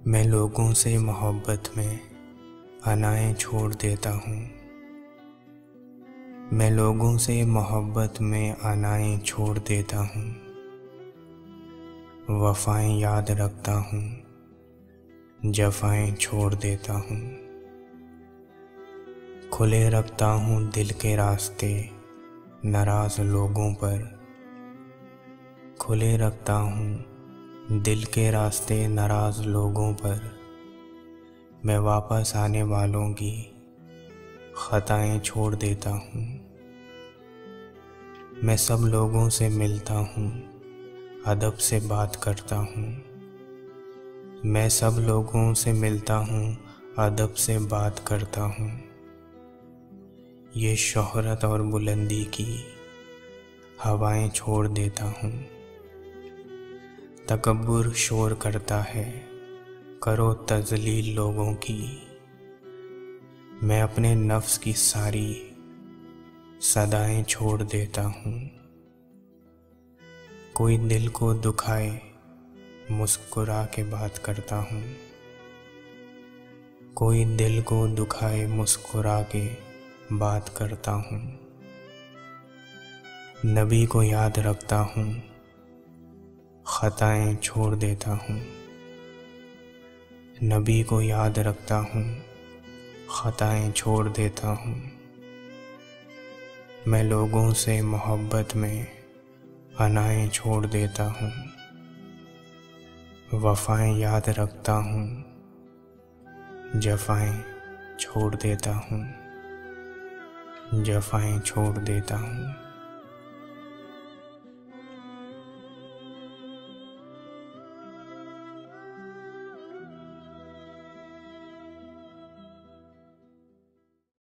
मैं लोगों से मोहब्बत में अनाएं छोड़ देता हूँ। मैं लोगों से मोहब्बत में अनाएं छोड़ देता हूँ। वफ़ाएं याद रखता हूँ, जफ़ाएं छोड़ देता हूँ। खुले रखता हूँ दिल के रास्ते नाराज़ लोगों पर। खुले रखता हूँ दिल के रास्ते नाराज़ लोगों पर। मैं वापस आने वालों की ख़ताएं छोड़ देता हूँ। मैं सब लोगों से मिलता हूँ, अदब से बात करता हूँ। मैं सब लोगों से मिलता हूँ, अदब से बात करता हूँ। ये शोहरत और बुलंदी की हवाएं छोड़ देता हूँ। तकब्बुर शोर करता है, करो तज़लील लोगों की। मैं अपने नफ्स की सारी सदाएं छोड़ देता हूँ। कोई दिल को दुखाए मुस्कुरा के बात करता हूँ। कोई दिल को दुखाए मुस्कुरा के बात करता हूँ। नबी को याद रखता हूँ, ख़ताएं छोड़ देता हूँ। नबी को याद रखता हूँ, ख़ताएं छोड़ देता हूँ। मैं लोगों से मोहब्बत में अनाएं छोड़ देता हूँ। वफ़ाएं याद रखता हूँ, जफ़ाएं छोड़ देता हूँ। जफ़ाएं छोड़ देता हूँ।